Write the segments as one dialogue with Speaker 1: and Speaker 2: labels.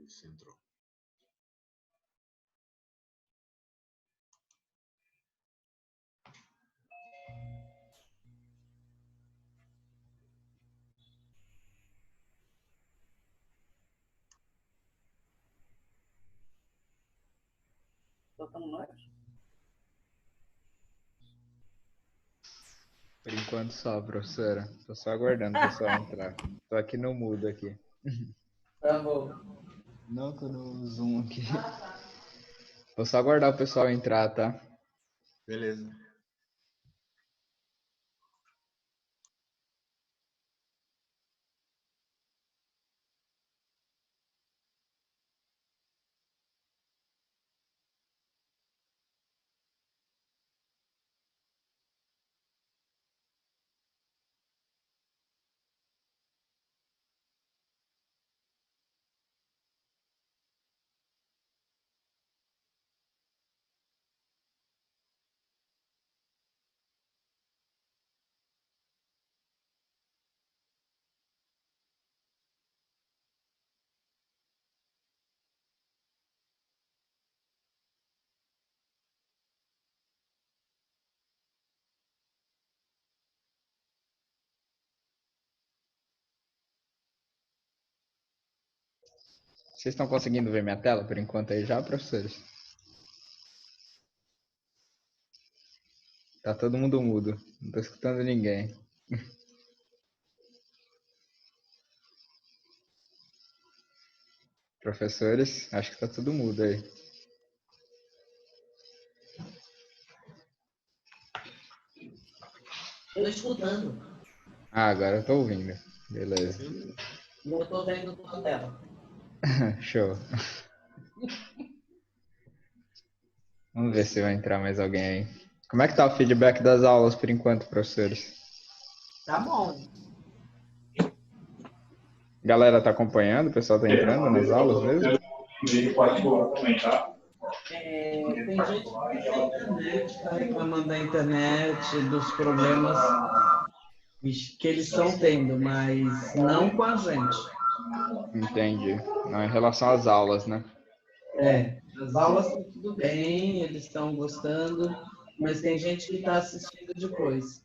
Speaker 1: se entrou.
Speaker 2: Por enquanto só, professora. Tô só aguardando o pessoal entrar. Tô aqui no mudo aqui.
Speaker 3: Tá bom.
Speaker 2: Não, tô no Zoom aqui. Vou só aguardar o pessoal entrar, tá?
Speaker 1: Beleza.
Speaker 2: Vocês estão conseguindo ver minha tela por enquanto aí já, professores? Tá todo mundo mudo. Não tô escutando ninguém. Professores, acho que tá tudo mudo aí.
Speaker 3: Eu tô escutando.
Speaker 2: Ah, agora eu tô ouvindo. Beleza.
Speaker 3: E eu tô vendo tua tela.
Speaker 2: Show. Vamos ver se vai entrar mais alguém aí. Como é que tá o feedback das aulas por enquanto, professores?
Speaker 3: Tá bom.
Speaker 2: Galera tá acompanhando? O pessoal tá entrando nas aulas mesmo?
Speaker 3: Tem gente que usa a internet, tá reclamando da internet, dos problemas que eles estão tendo, mas não com a gente.
Speaker 2: Entendi. Não, em relação às aulas, né?
Speaker 3: As aulas estão tudo bem, eles estão gostando, mas tem gente que está assistindo depois.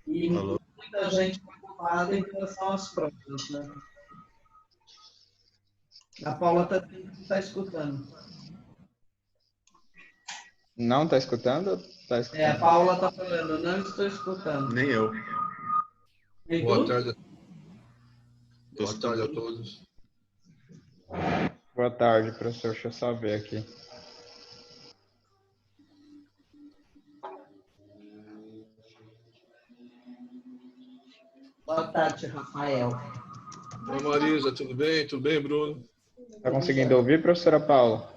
Speaker 3: E
Speaker 1: Alô?
Speaker 3: muita gente preocupada em relação às provas, né? A Paula está escutando.
Speaker 2: Não tá escutando? Tá
Speaker 3: A
Speaker 2: escutando.
Speaker 3: Paula está falando, não estou escutando.
Speaker 1: Nem eu.
Speaker 3: E
Speaker 4: Boa
Speaker 3: tu?
Speaker 4: tarde,
Speaker 1: Tô
Speaker 4: boa tarde a
Speaker 1: escutando.
Speaker 4: todos.
Speaker 2: Boa tarde, professor. Deixa eu só ver aqui.
Speaker 3: Boa tarde, Rafael.
Speaker 4: Oi, Marisa, tudo bem? Tudo bem, Bruno?
Speaker 2: Tá conseguindo ouvir, professora Paula?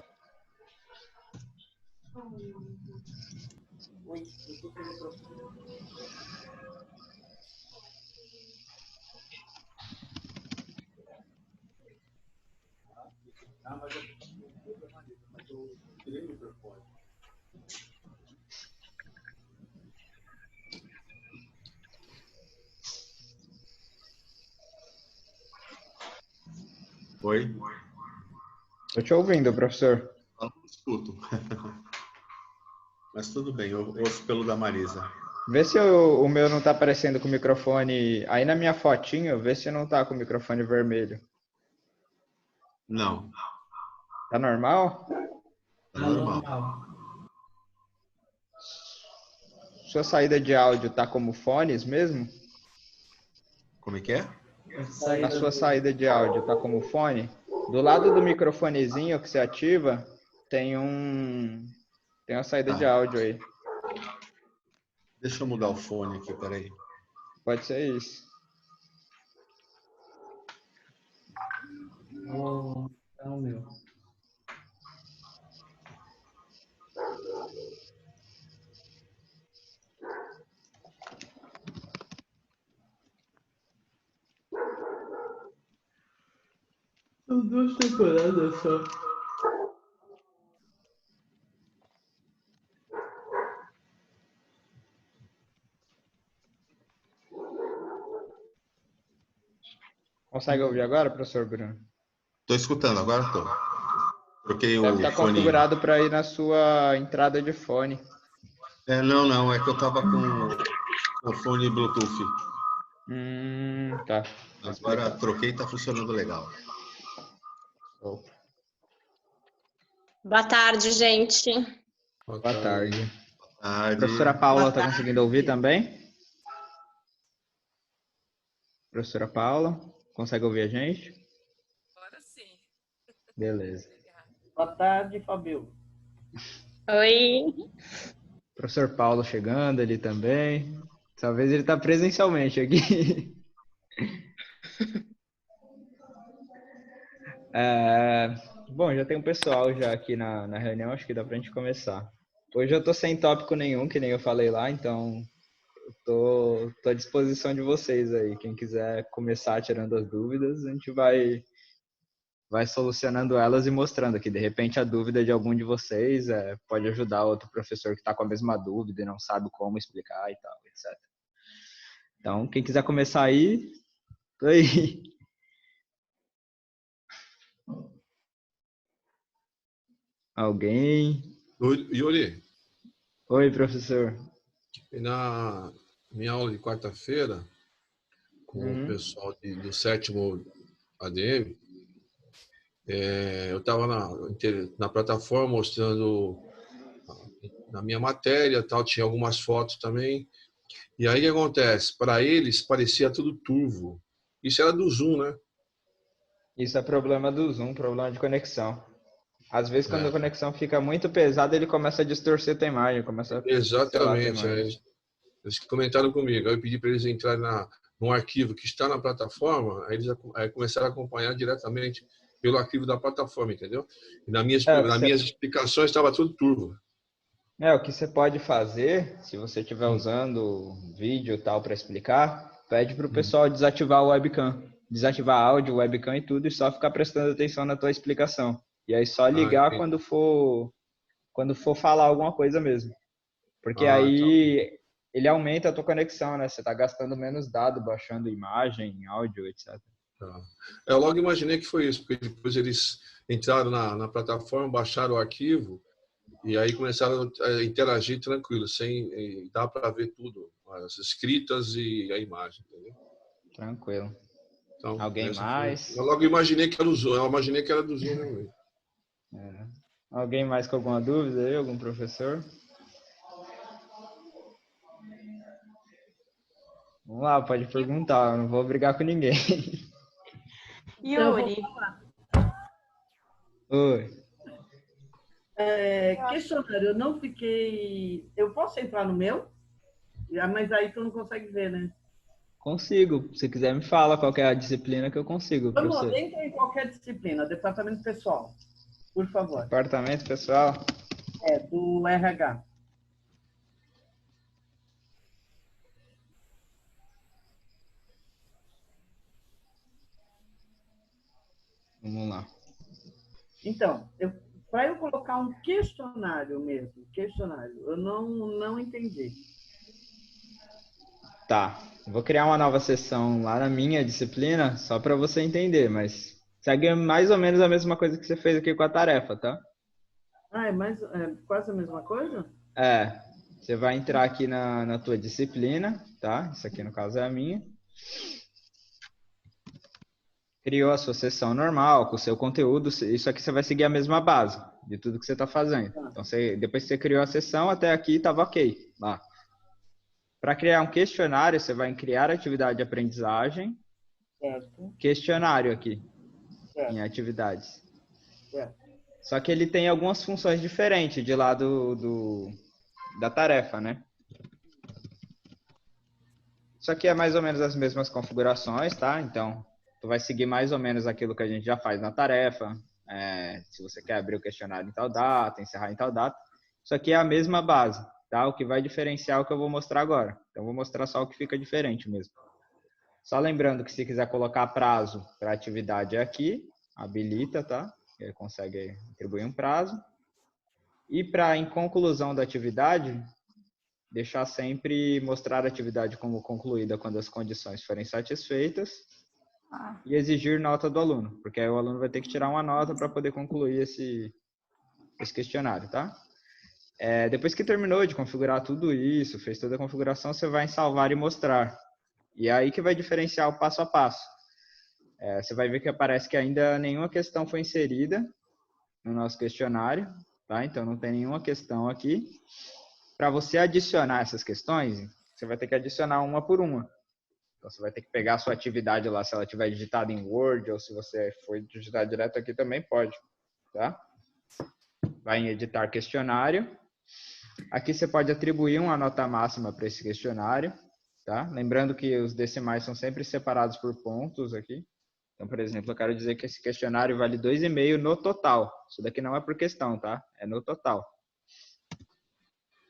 Speaker 1: Oi?
Speaker 2: Tô te ouvindo, professor.
Speaker 1: Eu não escuto. Mas tudo bem, eu ouço pelo da Marisa.
Speaker 2: Vê se o meu não tá aparecendo com o microfone. Aí na minha fotinho, vê se não tá com o microfone vermelho.
Speaker 1: Não,
Speaker 2: Tá normal?
Speaker 1: tá
Speaker 3: Tá
Speaker 1: normal.
Speaker 3: normal.
Speaker 2: Sua saída de áudio tá como fones mesmo?
Speaker 1: Como é que é?
Speaker 2: A sua saída de áudio tá como fone? Do lado do microfonezinho que você ativa, tem uma saída de
Speaker 1: Tá.
Speaker 2: áudio aí.
Speaker 1: Deixa eu mudar o fone aqui, peraí.
Speaker 2: Pode ser isso.
Speaker 3: É o meu. São 2 temporadas só.
Speaker 2: Consegue ouvir agora, professor Bruno?
Speaker 1: Tô escutando, agora tô. Troquei
Speaker 2: Deve
Speaker 1: o
Speaker 2: estar
Speaker 1: fone.
Speaker 2: configurado para ir na sua entrada de fone.
Speaker 1: Não, é que eu tava com o fone Bluetooth.
Speaker 2: Tá.
Speaker 1: Agora troquei e tá funcionando legal.
Speaker 5: Boa tarde, gente.
Speaker 2: Boa tarde.
Speaker 1: Tarde.
Speaker 2: Professora Paula
Speaker 3: Boa
Speaker 2: está
Speaker 3: tarde.
Speaker 2: conseguindo ouvir também? Professora Paula, consegue ouvir a gente?
Speaker 6: Agora sim.
Speaker 2: Beleza.
Speaker 3: Boa tarde, Fabio.
Speaker 5: Oi.
Speaker 2: Professor Paulo chegando ali também. Talvez ele está presencialmente aqui. Bom, já tem um pessoal já aqui na reunião, acho que dá pra gente começar. Hoje eu tô sem tópico nenhum, que nem eu falei lá, então tô à disposição de vocês aí. Quem quiser começar tirando as dúvidas, a gente vai solucionando elas e mostrando que de repente a dúvida de algum de vocês pode ajudar outro professor que está com a mesma dúvida e não sabe como explicar e tal, etc. Então, quem quiser começar aí, tô aí. Alguém?
Speaker 4: Yuri,
Speaker 2: Oi, professor.
Speaker 4: na minha aula de quarta-feira, com o pessoal do 7º ADM, eu estava na plataforma mostrando na minha matéria, tal, tinha algumas fotos também. E aí o que acontece? Para eles parecia tudo turvo. Isso era do Zoom, né?
Speaker 2: Isso é problema do Zoom, problema de conexão. Às vezes, quando a
Speaker 4: É.
Speaker 2: conexão fica muito pesada, ele começa a distorcer a tua imagem, começa a pixelar a tua
Speaker 4: Exatamente.
Speaker 2: imagem.
Speaker 4: Eles comentaram comigo. Aí eu pedi para eles entrarem num arquivo que está na plataforma, aí eles começaram a acompanhar diretamente pelo arquivo da plataforma, entendeu? E nas minhas explicações estava tudo turvo.
Speaker 2: O que você pode fazer, se você estiver usando vídeo e tal para explicar, pede para o pessoal desativar o webcam. Desativar áudio, webcam e tudo, e só ficar prestando atenção na tua explicação. E aí só ligar quando for falar alguma coisa mesmo. Porque aí ele aumenta a tua conexão, né? Você está gastando menos dado, baixando imagem, áudio, etc.
Speaker 4: Tá. Eu logo imaginei que foi isso, porque depois eles entraram na plataforma, baixaram o arquivo e aí começaram a interagir tranquilo, sem dá para ver tudo, as escritas e a imagem, entendeu?
Speaker 2: Tranquilo.
Speaker 4: Então,
Speaker 2: Alguém mais?
Speaker 4: Eu logo imaginei que era do Zoom, realmente.
Speaker 2: Alguém mais com alguma dúvida aí? Algum professor? Vamos lá, pode perguntar, eu não vou brigar com ninguém.
Speaker 5: Yuri.
Speaker 2: Oi.
Speaker 3: Questionário, eu não fiquei... Eu posso entrar no meu? Mas aí tu não consegue ver, né?
Speaker 2: Consigo. Se quiser me fala qual que é a disciplina que eu consigo para
Speaker 3: Vamos lá,
Speaker 2: você.
Speaker 3: entra em qualquer disciplina, departamento pessoal, por favor.
Speaker 2: Departamento pessoal?
Speaker 3: Do RH.
Speaker 2: Vamos lá.
Speaker 3: Então, para eu colocar um questionário mesmo, eu não entendi.
Speaker 2: Tá. Vou criar uma nova sessão lá na minha disciplina, só para você entender, mas segue mais ou menos a mesma coisa que você fez aqui com a tarefa, tá?
Speaker 3: É quase a mesma coisa?
Speaker 2: Você vai entrar aqui na tua disciplina, tá? Isso aqui no caso é a minha. Criou a sua sessão normal, com o seu conteúdo, isso aqui você vai seguir a mesma base de tudo que você está fazendo. Então, depois que você criou a sessão, até aqui estava ok lá. Para criar um questionário, você vai em criar atividade de aprendizagem,
Speaker 3: Certo.
Speaker 2: questionário aqui,
Speaker 3: Certo.
Speaker 2: em atividades.
Speaker 3: Certo.
Speaker 2: Só que ele tem algumas funções diferentes de lá da tarefa, né? Isso aqui é mais ou menos as mesmas configurações, tá? Então, tu vai seguir mais ou menos aquilo que a gente já faz na tarefa. Se você quer abrir o questionário em tal data, encerrar em tal data. Isso aqui é a mesma base, tá? O que vai diferenciar é o que eu vou mostrar agora. Então, vou mostrar só o que fica diferente mesmo. Só lembrando que se quiser colocar prazo para atividade é aqui, habilita, tá? Ele consegue atribuir um prazo. E para, em conclusão da atividade, deixar sempre mostrar a atividade como concluída quando as condições forem satisfeitas e exigir nota do aluno, porque aí o aluno vai ter que tirar uma nota para poder concluir esse questionário, tá? Depois que terminou de configurar tudo isso, fez toda a configuração, você vai em salvar e mostrar. E é aí que vai diferenciar o passo a passo. Você vai ver que aparece que ainda nenhuma questão foi inserida no nosso questionário, tá? Então não tem nenhuma questão aqui. Para você adicionar essas questões, você vai ter que adicionar uma por uma. Então você vai ter que pegar a sua atividade lá, se ela tiver digitada em Word, ou se você for digitar direto aqui também pode, tá? Vai em editar questionário. Aqui você pode atribuir uma nota máxima para esse questionário, tá? Lembrando que os decimais são sempre separados por pontos aqui. Então, por exemplo, eu quero dizer que esse questionário vale 2,5 no total. Isso daqui não é por questão, tá? É no total.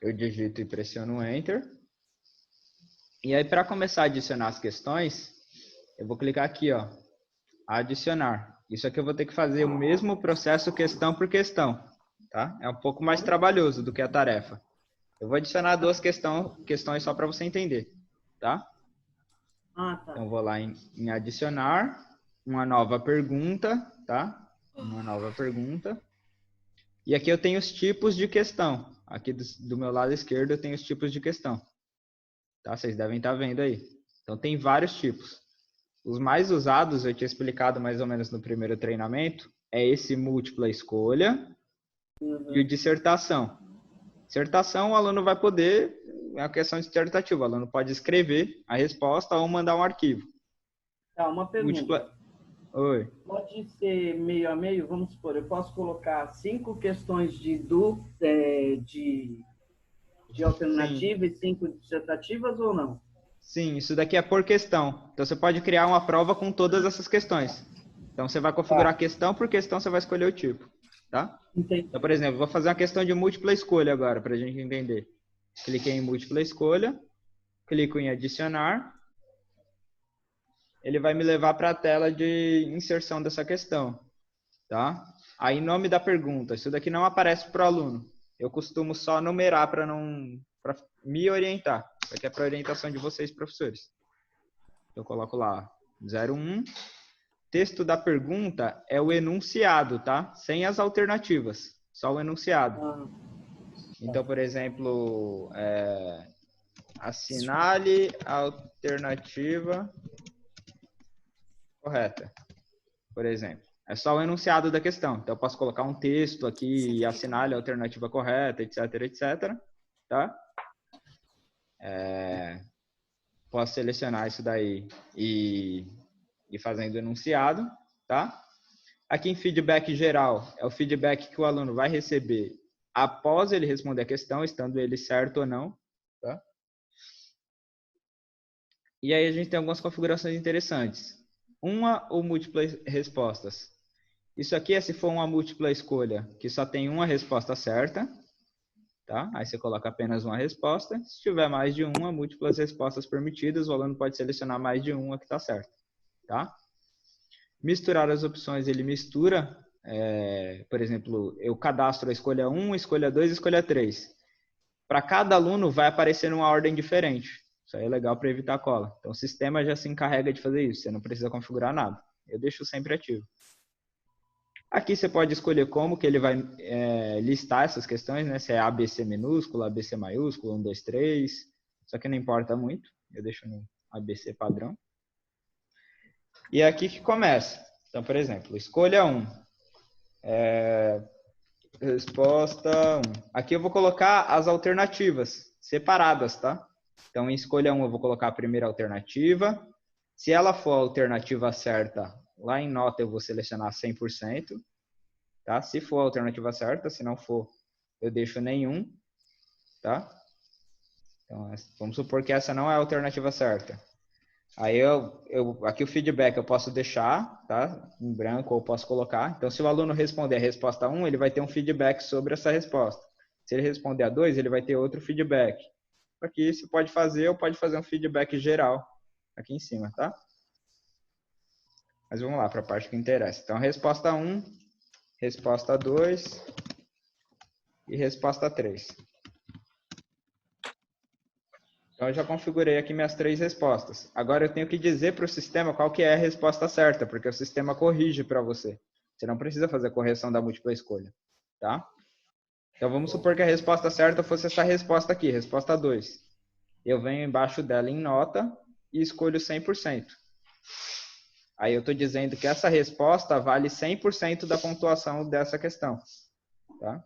Speaker 2: Eu digito e pressiono Enter. E aí, para começar a adicionar as questões, eu vou clicar aqui, ó, adicionar. Isso aqui eu vou ter que fazer o mesmo processo questão por questão, tá? É um pouco mais trabalhoso do que a tarefa. Eu vou adicionar 2 questões só para você entender, tá?
Speaker 3: Tá.
Speaker 2: Então, eu vou lá em adicionar, uma nova pergunta, tá? Uma nova pergunta. E aqui eu tenho os tipos de questão. Aqui do meu lado esquerdo eu tenho os tipos de questão. Tá? Vocês devem estar vendo aí. Então, tem vários tipos. Os mais usados, eu tinha explicado mais ou menos no primeiro treinamento, é esse múltipla escolha e o dissertação. Dissertação, o aluno vai poder, é uma questão dissertativa, o aluno pode escrever a resposta ou mandar um arquivo.
Speaker 3: Tá, uma pergunta.
Speaker 2: Oi.
Speaker 3: Pode ser meio a meio? Vamos supor, eu posso colocar 5 questões de alternativa e 5 dissertativas ou não?
Speaker 2: Sim, isso daqui é por questão. Então, você pode criar uma prova com todas essas questões. Então, você vai configurar questão por questão, você vai escolher o tipo. Tá?
Speaker 3: Entendi.
Speaker 2: Então, por exemplo, vou fazer uma questão de múltipla escolha agora, para a gente entender. Cliquei em múltipla escolha, clico em adicionar. Ele vai me levar para a tela de inserção dessa questão. Tá? Aí, nome da pergunta. Isso daqui não aparece para o aluno. Eu costumo só numerar para me orientar. Isso aqui é para orientação de vocês, professores. Eu coloco lá 01. Texto da pergunta é o enunciado, tá? Sem as alternativas. Só o enunciado. Então, por exemplo, assinale a alternativa correta. Por exemplo. É só o enunciado da questão. Então, eu posso colocar um texto aqui e assinale a alternativa correta, etc, etc. Tá? Posso selecionar isso daí e ir fazendo o enunciado, tá? Aqui em feedback geral, é o feedback que o aluno vai receber após ele responder a questão, estando ele certo ou não, tá? E aí a gente tem algumas configurações interessantes. Uma ou múltiplas respostas. Isso aqui é se for uma múltipla escolha, que só tem uma resposta certa, tá? Aí você coloca apenas uma resposta. Se tiver mais de uma, múltiplas respostas permitidas, o aluno pode selecionar mais de uma que está certa, tá? Misturar as opções, ele mistura, por exemplo, eu cadastro a escolha 1, escolha 2, escolha 3. Para cada aluno vai aparecer numa ordem diferente. Isso aí é legal para evitar cola. Então o sistema já se encarrega de fazer isso, você não precisa configurar nada. Eu deixo sempre ativo. Aqui você pode escolher como que ele vai listar essas questões, né? Se é ABC minúsculo, ABC maiúsculo, 1, 2, 3. Só que não importa muito. Eu deixo no ABC padrão. E é aqui que começa. Então, por exemplo, escolha 1. Resposta 1. Aqui eu vou colocar as alternativas separadas, tá? Então, em escolha 1 eu vou colocar a primeira alternativa. Se ela for a alternativa certa, lá em nota eu vou selecionar 100%. Tá? Se for a alternativa certa, se não for, eu deixo nenhum. Tá? Então, vamos supor que essa não é a alternativa certa. Aí aqui o feedback eu posso deixar, tá? Em branco ou posso colocar. Então, se o aluno responder a resposta 1, ele vai ter um feedback sobre essa resposta. Se ele responder a 2, ele vai ter outro feedback. Aqui você pode fazer ou pode fazer um feedback geral aqui em cima, tá? Mas vamos lá para a parte que interessa. Então, resposta 1, resposta 2 e resposta 3. Então, eu já configurei aqui minhas 3 respostas. Agora, eu tenho que dizer para o sistema qual que é a resposta certa, porque o sistema corrige para você. Você não precisa fazer a correção da múltipla escolha, tá? Então, vamos supor que a resposta certa fosse essa resposta aqui, resposta 2. Eu venho embaixo dela em nota e escolho 100%. Aí eu estou dizendo que essa resposta vale 100% da pontuação dessa questão. Tá?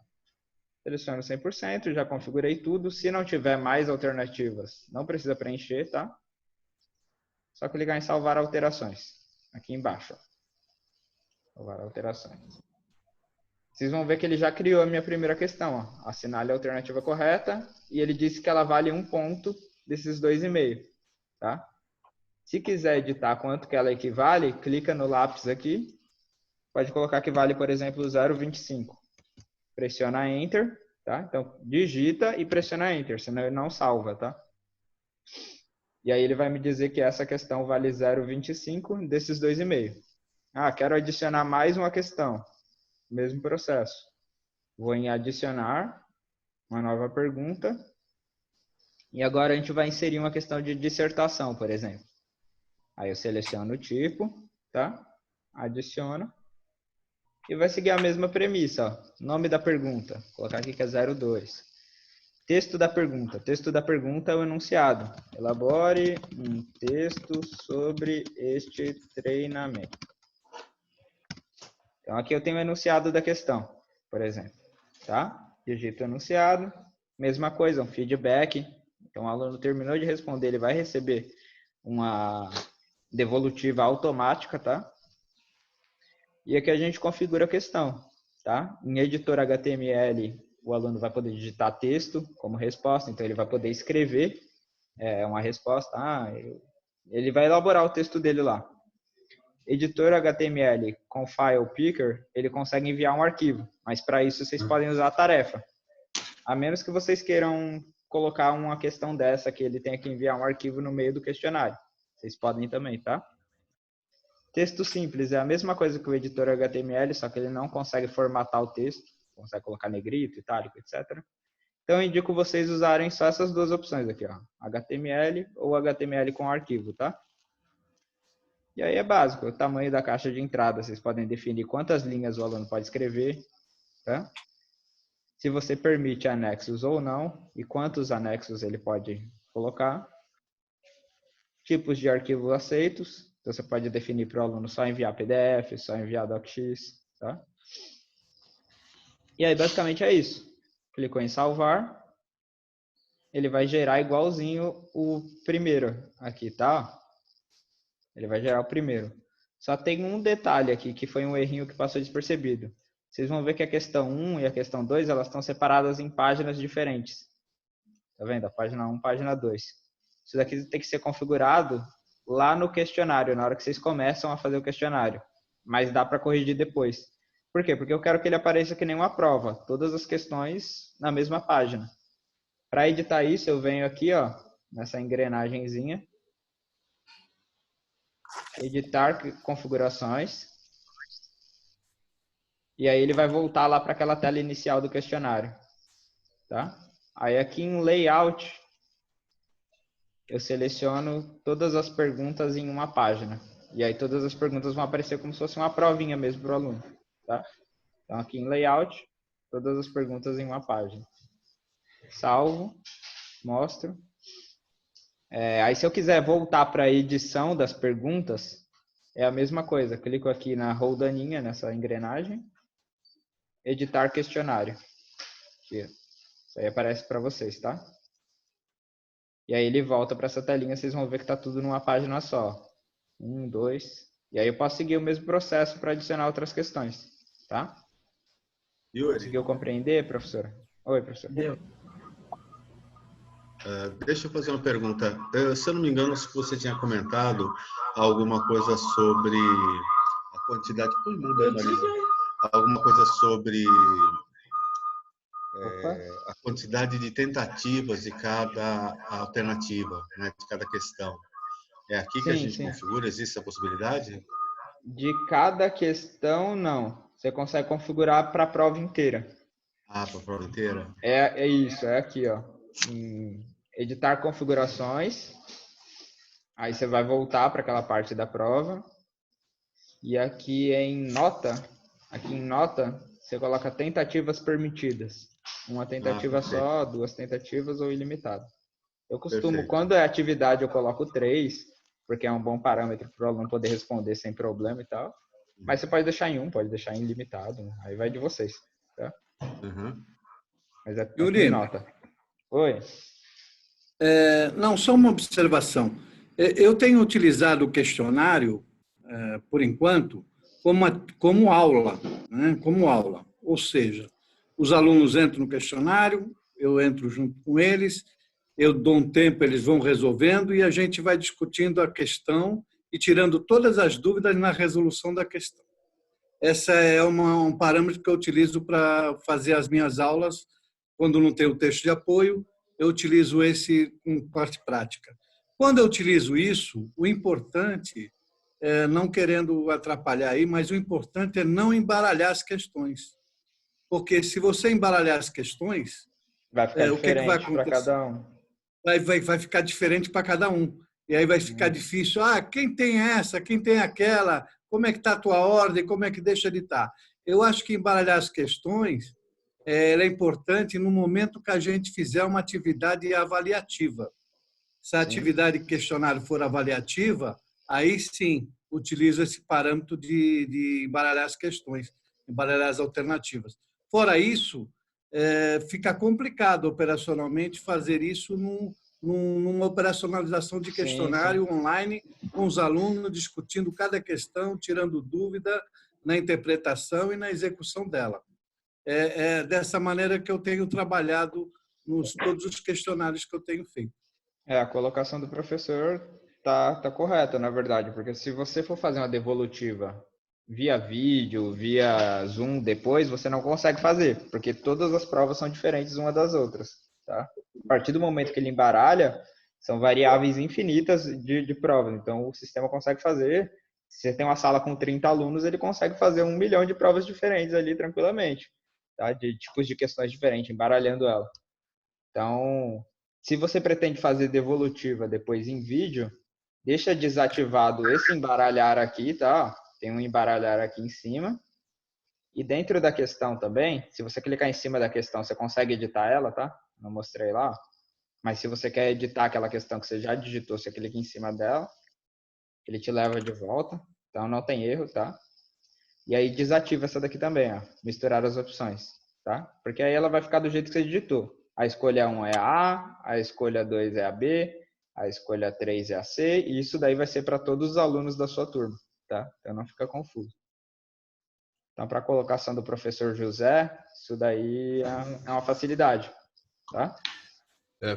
Speaker 2: Seleciono 100%, já configurei tudo. Se não tiver mais alternativas, não precisa preencher, tá? Só clicar em salvar alterações. Aqui embaixo. Ó. Salvar alterações. Vocês vão ver que ele já criou a minha primeira questão. Ó. Assinale a alternativa correta. E ele disse que ela vale 1 ponto desses 2,5. Tá? Se quiser editar quanto que ela equivale, clica no lápis aqui. Pode colocar que vale, por exemplo, 0,25. Pressiona Enter. Tá? Então, digita e pressiona Enter, senão ele não salva. Tá? E aí ele vai me dizer que essa questão vale 0,25 desses 2,5. Ah, quero adicionar mais uma questão. Mesmo processo. Vou em adicionar uma nova pergunta. E agora a gente vai inserir uma questão de dissertação, por exemplo. Aí eu seleciono o tipo, tá? Adiciono. E vai seguir a mesma premissa. Ó. Nome da pergunta. Vou colocar aqui que é 02. Texto da pergunta. Texto da pergunta é o enunciado. Elabore um texto sobre este treinamento. Então, aqui eu tenho o enunciado da questão, por exemplo. Tá? Digito enunciado. Mesma coisa, um feedback. Então, o aluno terminou de responder, ele vai receber uma devolutiva automática, tá? E aqui a gente configura a questão, tá? Em editor HTML, o aluno vai poder digitar texto como resposta, então ele vai poder escrever uma resposta. Ele vai elaborar o texto dele lá. Editor HTML com File Picker, ele consegue enviar um arquivo, mas para isso vocês podem usar a tarefa. A menos que vocês queiram colocar uma questão dessa, que ele tenha que enviar um arquivo no meio do questionário. Vocês podem também, tá? Texto simples é a mesma coisa que o editor HTML, só que ele não consegue formatar o texto, consegue colocar negrito, itálico, etc. Então, eu indico vocês usarem só essas duas opções aqui, ó, HTML ou HTML com arquivo, tá? E aí é básico, o tamanho da caixa de entrada, vocês podem definir quantas linhas o aluno pode escrever, tá? Se você permite anexos ou não, e quantos anexos ele pode colocar. Tipos de arquivos aceitos, então você pode definir para o aluno só enviar PDF, só enviar DocX, tá? E aí basicamente é isso. Clicou em salvar, ele vai gerar igualzinho o primeiro aqui, tá? Ele vai gerar o primeiro. Só tem um detalhe aqui, que foi um errinho que passou despercebido. Vocês vão ver que a questão 1 e a questão 2, elas estão separadas em páginas diferentes. Tá vendo? A página 1, página 2. Isso daqui tem que ser configurado lá no questionário, na hora que vocês começam a fazer o questionário. Mas dá para corrigir depois. Por quê? Porque eu quero que ele apareça que nem uma prova. Todas as questões na mesma página. Para editar isso, eu venho aqui, ó, nessa engrenagemzinha. Editar configurações. E aí ele vai voltar lá para aquela tela inicial do questionário. Tá? Aí aqui em Layout, eu seleciono todas as perguntas em uma página. E aí todas as perguntas vão aparecer como se fosse uma provinha mesmo para o aluno. Tá? Então aqui em Layout, todas as perguntas em uma página. Salvo, mostro. Aí se eu quiser voltar para a edição das perguntas, é a mesma coisa. Clico aqui na roldaninha, nessa engrenagem. Editar questionário. Aqui. Isso aí aparece para vocês, tá? E aí ele volta para essa telinha, vocês vão ver que está tudo numa página só. 1, 2. E aí eu posso seguir o mesmo processo para adicionar outras questões, tá?
Speaker 1: Yuri.
Speaker 2: Conseguiu compreender, professora? Oi, professor.
Speaker 3: Deu.
Speaker 1: Deixa eu fazer uma pergunta. Se eu não me engano, se você tinha comentado alguma coisa sobre a quantidade... Alguma coisa sobre a quantidade de tentativas de cada alternativa, né, de cada questão. É aqui que a gente configura? Existe essa possibilidade?
Speaker 2: De cada questão, não. Você consegue configurar para a prova inteira.
Speaker 1: Ah, para a prova inteira?
Speaker 2: É isso, é aqui, ó. Em editar configurações. Aí você vai voltar para aquela parte da prova. E aqui em nota, você coloca tentativas permitidas. Uma tentativa
Speaker 1: perfeito.
Speaker 2: só, 2 tentativas ou ilimitado. Eu costumo,
Speaker 1: Perfeito.
Speaker 2: quando é atividade, eu coloco 3, porque é um bom parâmetro para o aluno poder responder sem problema e tal. Mas você pode deixar em 1, pode deixar em ilimitado. Aí vai de vocês, tá?
Speaker 1: Uhum.
Speaker 2: Mas é tempo de
Speaker 7: Yuri,
Speaker 2: nota. Oi.
Speaker 7: não, só uma observação. Eu tenho utilizado o questionário, por enquanto, como aula, né? Como aula. Ou seja, os alunos entram no questionário, eu entro junto com eles, eu dou um tempo, eles vão resolvendo e a gente vai discutindo a questão e tirando todas as dúvidas na resolução da questão. Essa é um parâmetro que eu utilizo para fazer as minhas aulas. Quando não tenho texto de apoio, eu utilizo esse com parte prática. Quando eu utilizo isso, o importante, não querendo atrapalhar aí, mas o importante é não embaralhar as questões. Porque se você embaralhar as questões,
Speaker 2: Vai ficar
Speaker 7: o que vai
Speaker 2: diferente para
Speaker 7: acontecer?
Speaker 2: cada um.
Speaker 7: Vai ficar diferente para cada um. E aí vai ficar difícil. Quem tem essa? Quem tem aquela? Como é que está a tua ordem? Como é que deixa de estar? Eu acho que embaralhar as questões é importante no momento que a gente fizer uma atividade avaliativa. Se a atividade questionário for avaliativa, aí sim utiliza esse parâmetro de embaralhar as questões, embaralhar as alternativas. Fora isso, fica complicado operacionalmente fazer isso numa operacionalização de questionário online, com os alunos discutindo cada questão, tirando dúvida na interpretação e na execução dela. É dessa maneira que eu tenho trabalhado todos os questionários que eu tenho feito.
Speaker 2: A colocação do professor tá correta, na verdade, porque se você for fazer uma devolutiva via vídeo, via Zoom depois, você não consegue fazer, porque todas as provas são diferentes uma das outras, tá? A partir do momento que ele embaralha, são variáveis infinitas de provas, então o sistema consegue fazer, se você tem uma sala com 30 alunos, ele consegue fazer 1 milhão de provas diferentes ali tranquilamente, tá? De tipos de questões diferentes, embaralhando ela. Então, se você pretende fazer devolutiva depois em vídeo, deixa desativado esse embaralhar aqui, tá? Tem um embaralhar aqui em cima. E dentro da questão também, se você clicar em cima da questão, você consegue editar ela, tá? Não mostrei lá. Mas se você quer editar aquela questão que você já digitou, você clica em cima dela, ele te leva de volta. Então, não tem erro, tá? E aí desativa essa daqui também, ó. Misturar as opções, tá? Porque aí ela vai ficar do jeito que você digitou. A escolha 1 é a escolha 2 é a B, a escolha 3 é a C, e isso daí vai ser para todos os alunos da sua turma, tá? Então não fica confuso. Então, para a colocação do professor José, isso daí é uma facilidade, tá?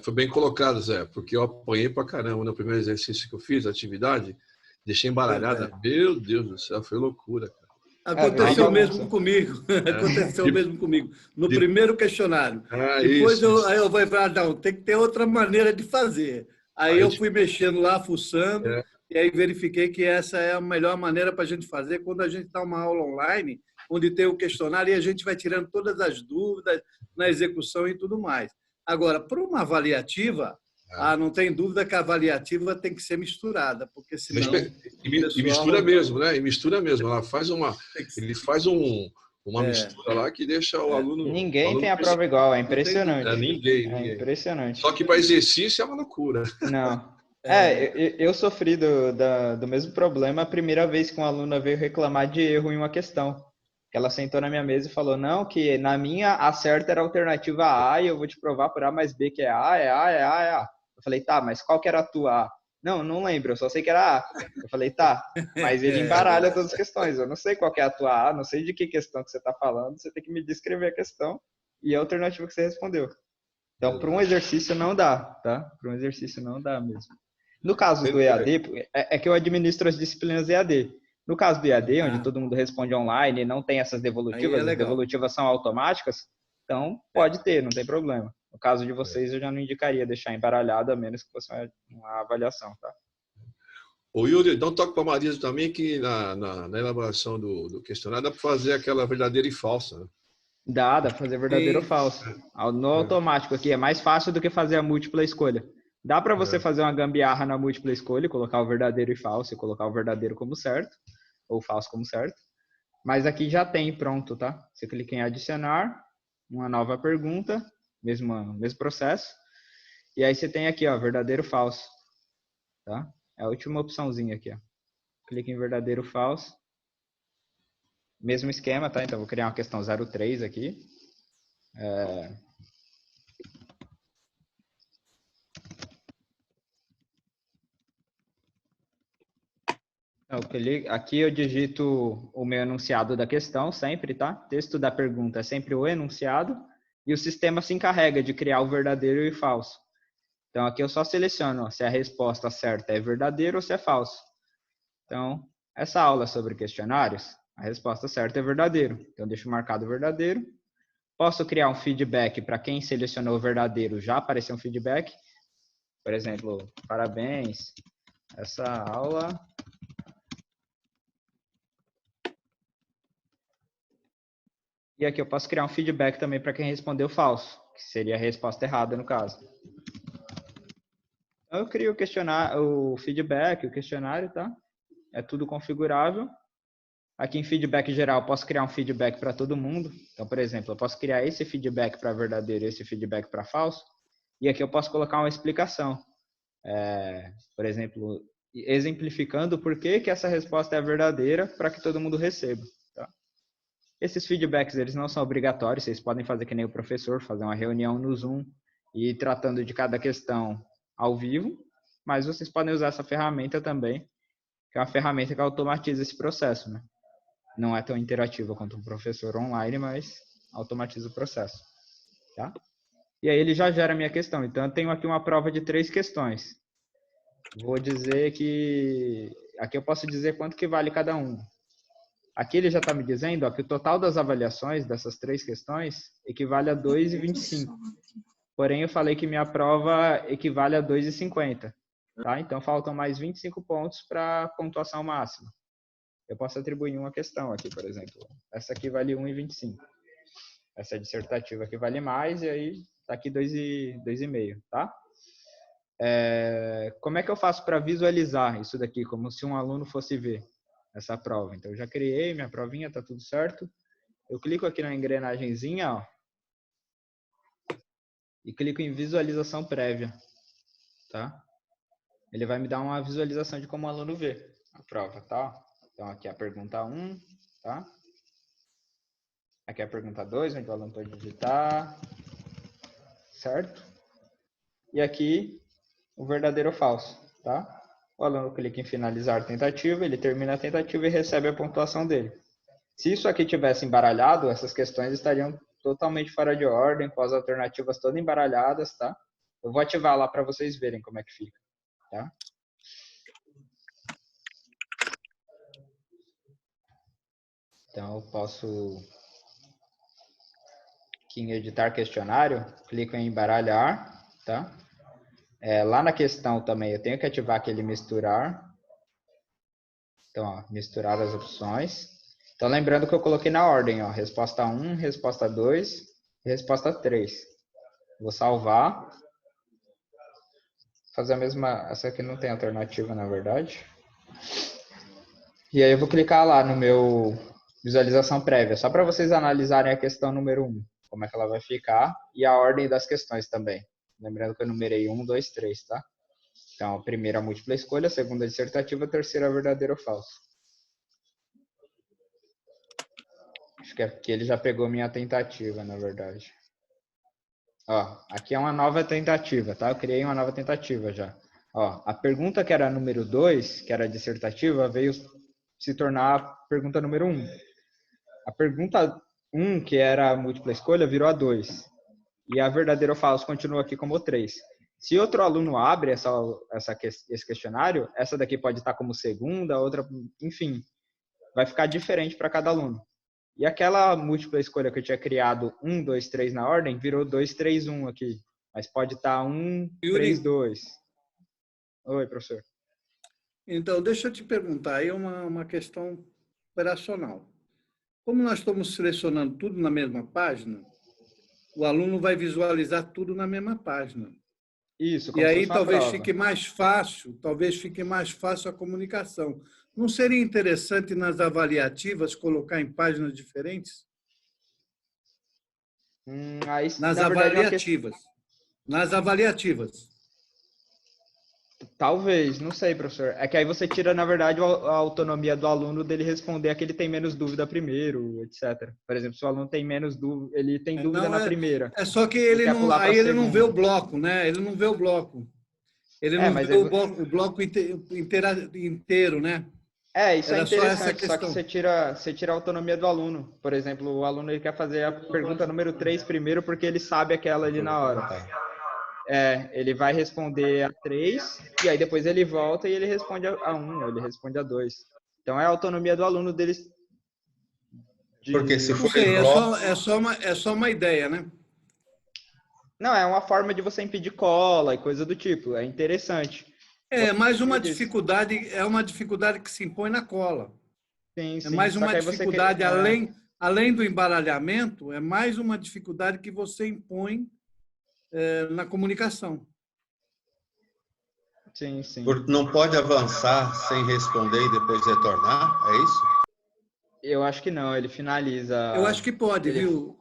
Speaker 4: Foi bem colocado, Zé, porque eu apanhei pra caramba no primeiro exercício que eu fiz, atividade, deixei embaralhada. Meu Deus do céu, foi loucura, cara.
Speaker 7: Aconteceu mesmo comigo. Aconteceu mesmo comigo. No primeiro questionário. Depois aí eu vou falar, não, tem que ter outra maneira de fazer. Aí eu fui mexendo lá, fuçando, e aí verifiquei que essa é a melhor maneira para a gente fazer quando a gente dá uma aula online, onde tem o questionário e a gente vai tirando todas as dúvidas na execução e tudo mais. Agora, para uma avaliativa, não tem dúvida que a avaliativa tem que ser misturada, porque senão...
Speaker 4: E mistura mesmo, né? E mistura mesmo. Ele faz uma mistura lá que deixa o aluno...
Speaker 2: Ninguém tem a prova igual, é impressionante.
Speaker 4: Ninguém.
Speaker 2: É impressionante.
Speaker 4: Só que para exercício é uma loucura.
Speaker 2: Não. Eu sofri do mesmo problema a primeira vez que uma aluna veio reclamar de erro em uma questão. Ela sentou na minha mesa e falou, não, que na minha a certa era a alternativa A e eu vou te provar por A mais B que é A, é A, é A, é A. Eu falei, tá, mas qual que era a tua A? Não lembro, eu só sei que era A. Eu falei, tá, mas ele embaralha todas as questões. Eu não sei qual que é a tua A, não sei de que questão que você está falando, você tem que me descrever a questão e a alternativa que você respondeu. Então, para um exercício não dá, tá? Para um exercício não dá mesmo. No caso do EAD, é que eu administro as disciplinas EAD. No caso do EAD, onde todo mundo responde online e não tem essas devolutivas, as devolutivas são automáticas, então pode ter, não tem problema. No caso de vocês, eu já não indicaria deixar embaralhado, a menos que fosse uma avaliação, tá?
Speaker 4: Ô, Yuri, dá um toque para a Marisa também, que na elaboração do questionário dá para fazer aquela verdadeira e falsa, né?
Speaker 2: Dá para fazer verdadeiro ou falso. No automático aqui é mais fácil do que fazer a múltipla escolha. Dá para você fazer uma gambiarra na múltipla escolha, colocar o verdadeiro e falso, e colocar o verdadeiro como certo, ou falso como certo. Mas aqui já tem pronto, tá? Você clica em adicionar, uma nova pergunta, mesmo processo. E aí você tem aqui, ó, verdadeiro ou falso. Tá? É a última opçãozinha aqui, ó. Clica em verdadeiro ou falso. Mesmo esquema, tá? Então, vou criar uma questão 03 aqui. Aqui eu digito o meu enunciado da questão sempre, tá? Texto da pergunta é sempre o enunciado. E o sistema se encarrega de criar o verdadeiro e o falso. Então, aqui eu só seleciono se a resposta certa é verdadeiro ou se é falso. Então, essa aula é sobre questionários, a resposta certa é verdadeiro. Então, deixo marcado verdadeiro. Posso criar um feedback para quem selecionou o verdadeiro, já apareceu um feedback. Por exemplo, parabéns, essa aula... E aqui eu posso criar um feedback também para quem respondeu falso, que seria a resposta errada no caso. Então, eu crio o feedback, o questionário, tá? É tudo configurável. Aqui em feedback geral, eu posso criar um feedback para todo mundo. Então, por exemplo, eu posso criar esse feedback para verdadeiro e esse feedback para falso. E aqui eu posso colocar uma explicação. Por exemplo, exemplificando por que essa resposta é verdadeira para que todo mundo receba. Tá? Esses feedbacks, eles não são obrigatórios. Vocês podem fazer que nem o professor, fazer uma reunião no Zoom e ir tratando de cada questão ao vivo. Mas vocês podem usar essa ferramenta também, que é uma ferramenta que automatiza esse processo, né? Não é tão interativa quanto um professor online, mas automatiza o processo. Tá? E aí ele já gera a minha questão. Então, eu tenho aqui uma prova de 3 questões. Vou dizer que... Aqui eu posso dizer quanto que vale cada um. Aqui ele já está me dizendo, ó, que o total das avaliações dessas 3 questões equivale a 2,25. Porém, eu falei que minha prova equivale a 2,50. Tá? Então, faltam mais 25 pontos para a pontuação máxima. Eu posso atribuir uma questão aqui, por exemplo. Essa aqui vale 1,25. Essa dissertativa aqui vale mais, e aí está aqui 2,5, tá? Como é que eu faço para visualizar isso daqui, como se um aluno fosse ver essa prova? Então, eu já criei minha provinha, está tudo certo. Eu clico aqui na engrenagemzinha, ó, e clico em visualização prévia, tá? Ele vai me dar uma visualização de como o aluno vê a prova, tá? Então, aqui é a pergunta 1, tá? Aqui é a pergunta 2, onde o aluno pode digitar, certo? E aqui, o verdadeiro ou falso, tá? O aluno clica em finalizar tentativa, ele termina a tentativa e recebe a pontuação dele. Se isso aqui tivesse embaralhado, essas questões estariam totalmente fora de ordem, com as alternativas todas embaralhadas, tá? Eu vou ativar lá para vocês verem como é que fica, tá? Então, eu posso, aqui em editar questionário, clico em embaralhar, tá? Lá na questão também, eu tenho que ativar aquele misturar. Então, ó, misturar as opções. Então, lembrando que eu coloquei na ordem, ó, resposta 1, resposta 2 e resposta 3. Vou salvar. Fazer a mesma, essa aqui não tem alternativa, na verdade. E aí eu vou clicar lá no meu visualização prévia, só para vocês analisarem a questão número 1, como é que ela vai ficar, e a ordem das questões também. Lembrando que eu numerei 1, 2, 3, tá? Então, a primeira múltipla escolha, a segunda dissertativa, a terceira verdadeiro ou falso. Acho que aqui ele já pegou minha tentativa, na verdade. Ó, aqui é uma nova tentativa, tá? Eu criei uma nova tentativa já. Ó, a pergunta que era número 2, que era dissertativa, veio se tornar a pergunta número 1. A pergunta 1, que era a múltipla escolha, virou a 2. E a verdadeiro ou falso continua aqui como 3. Se outro aluno abre esse questionário, essa daqui pode estar como segunda, outra, enfim, vai ficar diferente para cada aluno. E aquela múltipla escolha que eu tinha criado 1, 2, 3 na ordem, virou 2, 3, 1 aqui. Mas pode estar 1, 3, 2. Oi, professor.
Speaker 7: Então, deixa eu te perguntar, aí uma questão operacional. Como nós estamos selecionando tudo na mesma página, o aluno vai visualizar tudo na mesma página.
Speaker 2: Isso, como
Speaker 7: e aí
Speaker 2: se fosse uma
Speaker 7: talvez
Speaker 2: prova.
Speaker 7: fique mais fácil a comunicação. Não seria interessante nas avaliativas colocar em páginas diferentes?
Speaker 2: Aí,
Speaker 7: Nas
Speaker 2: na verdade,
Speaker 7: avaliativas. Nas avaliativas.
Speaker 2: Talvez, não sei, professor. É que aí você tira, na verdade, a autonomia do aluno dele responder a que ele tem menos dúvida primeiro, etc. Por exemplo, se o aluno tem menos dúvida, ele tem dúvida
Speaker 7: Não,
Speaker 2: na primeira
Speaker 7: é só que
Speaker 2: e
Speaker 7: ele
Speaker 2: quer
Speaker 7: não,
Speaker 2: pular para a
Speaker 7: aí ele não vê o
Speaker 2: segunda.
Speaker 7: bloco, né? Ele não vê o bloco. Ele não
Speaker 2: Mas
Speaker 7: vê o bloco inteiro, né?
Speaker 2: isso é
Speaker 7: Era só essa
Speaker 2: interessante, só que
Speaker 7: questão.
Speaker 2: você tira a autonomia do aluno. Por exemplo, o aluno ele quer fazer a pergunta número 3 primeiro porque ele sabe aquela ali na hora. Ele vai responder a 3 e aí depois ele volta e ele responde a 1, ou ele responde a 2. Então é a autonomia do aluno deles.
Speaker 1: Porque se
Speaker 7: Não
Speaker 1: for
Speaker 7: sei,
Speaker 1: em bloco...
Speaker 7: é só uma ideia, né?
Speaker 2: Não, é uma forma de você impedir cola e coisa do tipo. É interessante.
Speaker 7: É mais uma dificuldade, é uma dificuldade que se impõe na cola.
Speaker 2: Sim,
Speaker 7: É
Speaker 2: sim.
Speaker 7: mais
Speaker 2: Só
Speaker 7: uma
Speaker 2: que aí você
Speaker 7: dificuldade, além do embaralhamento, é mais uma dificuldade que você impõe na comunicação.
Speaker 2: Sim, sim.
Speaker 1: Não pode avançar sem responder e depois retornar? É isso?
Speaker 2: Eu acho que não, ele finaliza.
Speaker 7: Eu acho que pode, viu?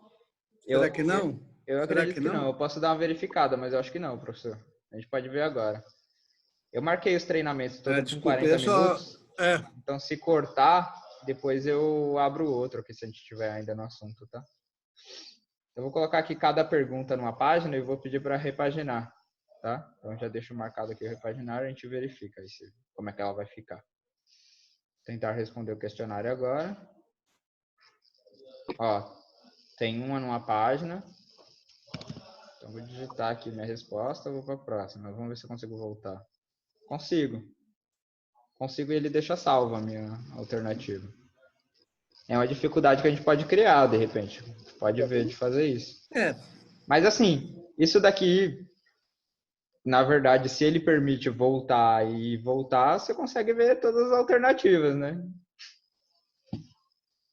Speaker 7: Será que não?
Speaker 2: Eu
Speaker 7: Será
Speaker 2: acredito que não. Eu posso dar uma verificada, mas eu acho que não, professor. A gente pode ver agora. Eu marquei os treinamentos todos com
Speaker 7: Desculpe,
Speaker 2: 40 minutos.
Speaker 7: É,
Speaker 2: Então, se cortar, depois eu abro outro aqui, se a gente estiver ainda no assunto, tá? Eu vou colocar aqui cada pergunta numa página e vou pedir para repaginar, tá? Então, já deixo marcado aqui o repaginar e a gente verifica aí como é que ela vai ficar. Tentar responder o questionário agora. Ó, tem uma numa página. Então, vou digitar aqui minha resposta, vou para a próxima. Vamos ver se eu consigo voltar. Consigo. Consigo e ele deixa salva a minha alternativa. É uma dificuldade que a gente pode criar, de repente. Pode ver de fazer isso. Mas, assim, isso daqui, na verdade, se ele permite voltar e voltar, você consegue ver todas as alternativas, né?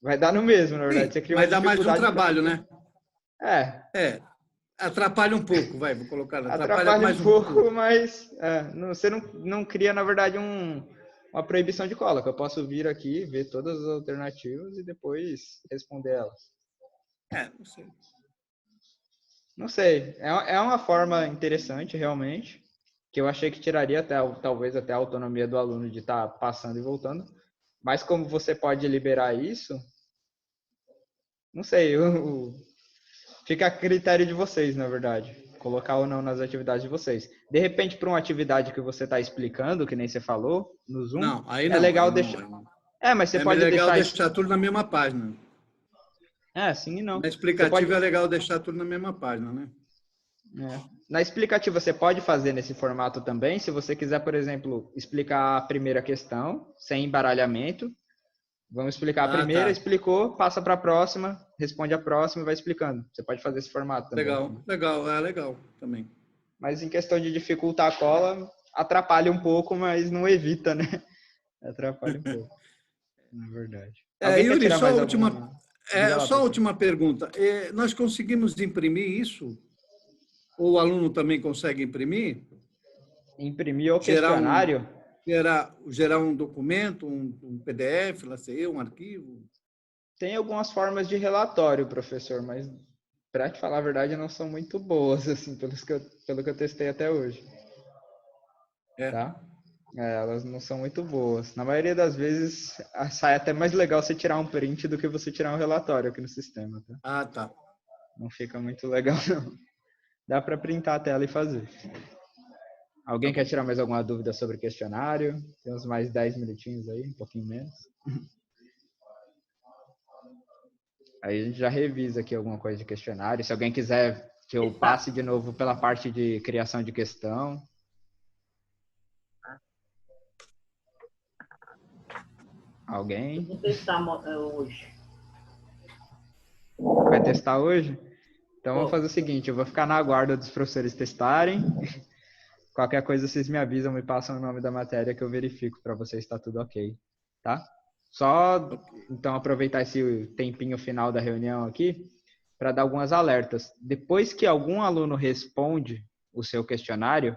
Speaker 2: Vai dar no mesmo, na verdade.
Speaker 7: Sim,
Speaker 2: Você cria uma
Speaker 7: mas dá mais um
Speaker 2: dificuldade
Speaker 7: trabalho, né? Atrapalha um pouco, vou colocar.
Speaker 2: Atrapalha
Speaker 7: mais
Speaker 2: um pouco, mas você não cria, na verdade, uma proibição de cola, que eu posso vir aqui, ver todas as alternativas e depois responder elas.
Speaker 7: Não sei.
Speaker 2: Não sei. É uma forma interessante, realmente, que eu achei que tiraria talvez até a autonomia do aluno de estar passando e voltando. Mas como você pode liberar isso, não sei, fica a critério de vocês, na verdade. Colocar ou não nas atividades de vocês. De repente, para uma atividade que você está explicando, que nem você falou, no Zoom,
Speaker 7: Não, aí não.
Speaker 2: é legal
Speaker 7: aí
Speaker 2: deixar...
Speaker 7: não.
Speaker 2: mas você
Speaker 7: É
Speaker 2: pode
Speaker 7: legal deixar tudo na mesma página.
Speaker 2: Sim e não.
Speaker 7: Na explicativa é legal deixar tudo na mesma página, né?
Speaker 2: Na explicativa, você pode fazer nesse formato também, se você quiser, por exemplo, explicar a primeira questão, sem embaralhamento. Vamos explicar a primeira, explicou, passa para a próxima, responde a próxima e vai explicando. Você pode fazer esse formato também.
Speaker 7: Legal também.
Speaker 2: Mas em questão de dificultar a cola, atrapalha um pouco, mas não evita, né? Atrapalha um pouco, na verdade.
Speaker 7: Yuri, só a última pergunta. Nós conseguimos imprimir isso? Ou o aluno também consegue imprimir?
Speaker 2: Imprimir o questionário?
Speaker 7: Gerar um documento, um PDF, lá sei eu, um arquivo?
Speaker 2: Tem algumas formas de relatório, professor, mas, para te falar a verdade, não são muito boas, assim, pelo que eu testei até hoje. Tá? Elas não são muito boas. Na maioria das vezes, sai até mais legal você tirar um print do que você tirar um relatório aqui no sistema. Tá?
Speaker 7: Tá.
Speaker 2: Não fica muito legal, não. Dá para printar a tela e fazer. Alguém quer tirar mais alguma dúvida sobre o questionário? Temos mais 10 minutinhos aí, um pouquinho menos. Aí a gente já revisa aqui alguma coisa de questionário. Se alguém quiser que eu passe de novo pela parte de criação de questão. Alguém?
Speaker 3: Vou testar hoje.
Speaker 2: Vai testar hoje? Então vamos fazer o seguinte, eu vou ficar na guarda dos professores testarem. Qualquer coisa vocês me avisam, me passam o nome da matéria que eu verifico para vocês se está tudo ok, tá? Só então aproveitar esse tempinho final da reunião aqui para dar algumas alertas. Depois que algum aluno responde o seu questionário,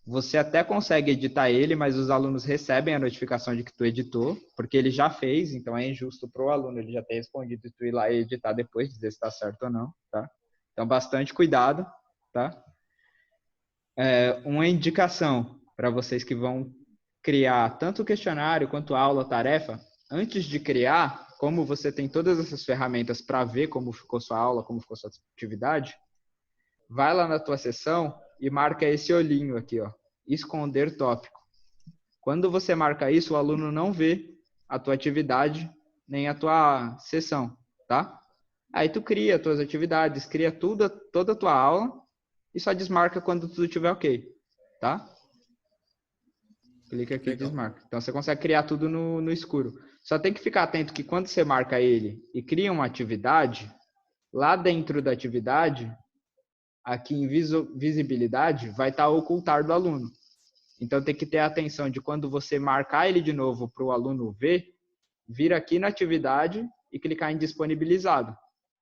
Speaker 2: você até consegue editar ele, mas os alunos recebem a notificação de que tu editou, porque ele já fez, então é injusto para o aluno ele já ter respondido e tu ir lá e editar depois, dizer se está certo ou não, tá? Então, bastante cuidado, tá? Uma indicação para vocês que vão criar tanto o questionário quanto a aula, tarefa, antes de criar, como você tem todas essas ferramentas para ver como ficou sua aula, como ficou sua atividade, vai lá na tua sessão e marca esse olhinho aqui, ó, esconder tópico. Quando você marca isso, o aluno não vê a tua atividade nem a tua sessão, tá? Aí tu cria as tuas atividades, cria toda a tua aula e só desmarca quando tudo estiver ok, tá? Clica aqui e desmarca. Então você consegue criar tudo no escuro. Só tem que ficar atento que quando você marca ele e cria uma atividade, lá dentro da atividade, aqui em visibilidade, vai estar ocultar do aluno. Então tem que ter a atenção de quando você marcar ele de novo para o aluno ver, vir aqui na atividade e clicar em disponibilizado,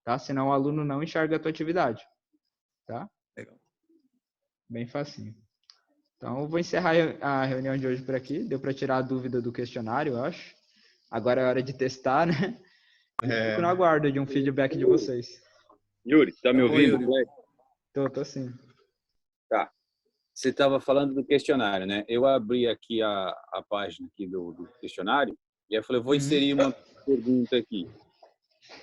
Speaker 2: tá? Senão o aluno não enxerga a tua atividade, tá?
Speaker 7: Legal.
Speaker 2: Bem facinho. Então, eu vou encerrar a reunião de hoje por aqui. Deu para tirar a dúvida do questionário, eu acho. Agora é hora de testar, né? Fico no aguardo de um feedback de vocês.
Speaker 8: Yuri, tá me ouvindo?
Speaker 2: Tô sim.
Speaker 8: Tá. Você estava falando do questionário, né? Eu abri aqui a página aqui do questionário e aí eu falei, vou inserir uma pergunta aqui.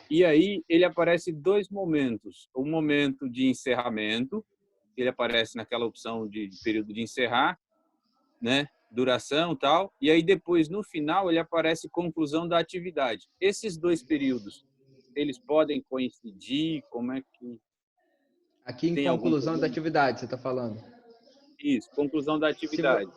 Speaker 8: E aí ele aparece 2 momentos. Um momento de encerramento, ele aparece naquela opção de período de encerrar, né? Duração e tal. E aí depois, no final, ele aparece conclusão da atividade. Esses 2 períodos, eles podem coincidir? Como é que...
Speaker 2: Aqui em conclusão da atividade, você está falando?
Speaker 8: Isso, conclusão da atividade.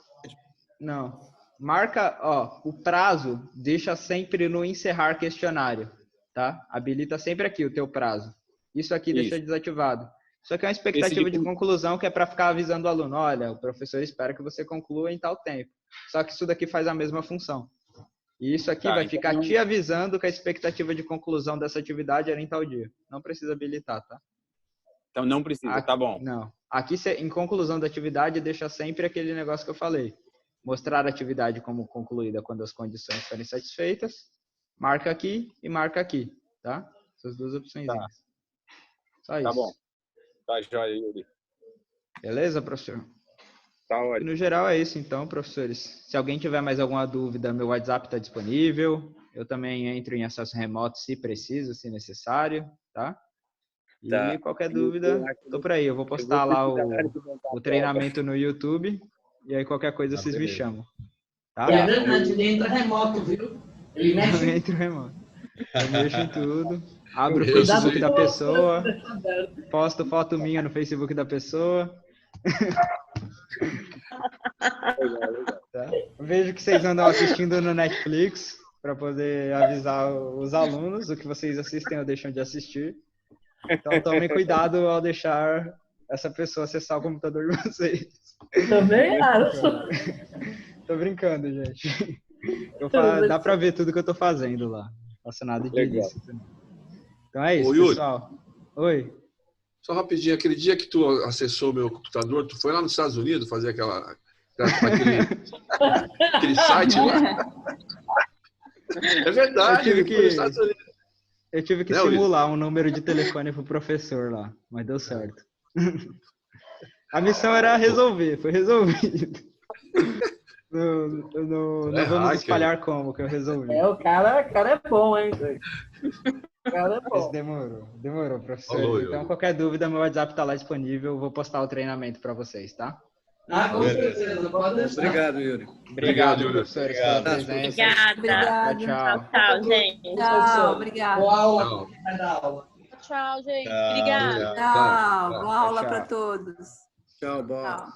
Speaker 2: Não. Marca, ó, o prazo deixa sempre no encerrar questionário, tá? Habilita sempre aqui o teu prazo. Isso aqui deixa desativado. Isso aqui é uma expectativa de conclusão que é para ficar avisando o aluno, olha, o professor espera que você conclua em tal tempo. Só que isso daqui faz a mesma função. E isso aqui vai ficar te avisando que a expectativa de conclusão dessa atividade era em tal dia. Não precisa habilitar, tá?
Speaker 8: Então não precisa, tá bom.
Speaker 2: Não. Aqui, em conclusão da atividade, deixa sempre aquele negócio que eu falei. Mostrar a atividade como concluída quando as condições forem satisfeitas. Marca aqui e marca aqui, tá? Essas 2 opções.
Speaker 8: Tá.
Speaker 2: Só isso.
Speaker 8: Tá bom. Tá joia, Yuri.
Speaker 2: Beleza, professor?
Speaker 8: Tá ótimo.
Speaker 2: No geral é isso, então, professores. Se alguém tiver mais alguma dúvida, meu WhatsApp está disponível. Eu também entro em acesso remoto se preciso, se necessário, tá? E qualquer dúvida, tô por aí. Eu vou postar lá o treinamento no YouTube. E aí qualquer coisa vocês me chamam. Tá?
Speaker 3: É verdade, ele entra remoto, viu? Ele mexe.
Speaker 2: Eu entro remoto. Eu mexo em tudo. Abro o Facebook da pessoa. Posto foto minha no Facebook da pessoa. Tá? Vejo que vocês andam assistindo no Netflix para poder avisar os alunos o que vocês assistem ou deixam de assistir. Então tomem cuidado ao deixar essa pessoa acessar o computador de vocês.
Speaker 3: Também acho.
Speaker 2: Tô brincando, gente. Dá para ver tudo que eu tô fazendo lá. Não faço nada de ilícito. Então é isso, pessoal. Oi.
Speaker 4: Só rapidinho, aquele dia que tu acessou o meu computador, tu foi lá nos Estados Unidos fazer aquele site lá? É verdade,
Speaker 2: eu tive que simular um número de telefone pro professor lá, mas deu certo. A missão era resolver, foi resolvido. Não vamos espalhar como que eu resolvi.
Speaker 3: O cara é bom, hein? O cara é bom.
Speaker 2: Mas demorou, professor. Falou, então, qualquer dúvida, meu WhatsApp tá lá disponível. Vou postar o treinamento para vocês, tá?
Speaker 3: Com certeza. Pode deixar.
Speaker 7: Obrigado, Yuri.
Speaker 2: Obrigado, professores, pela presença.
Speaker 5: Obrigada. Tchau, gente.
Speaker 9: Tchau, obrigada.
Speaker 3: Boa aula.
Speaker 5: Tchau, gente. Obrigada.
Speaker 9: Tchau. Boa aula para todos.
Speaker 7: Tchau, boa.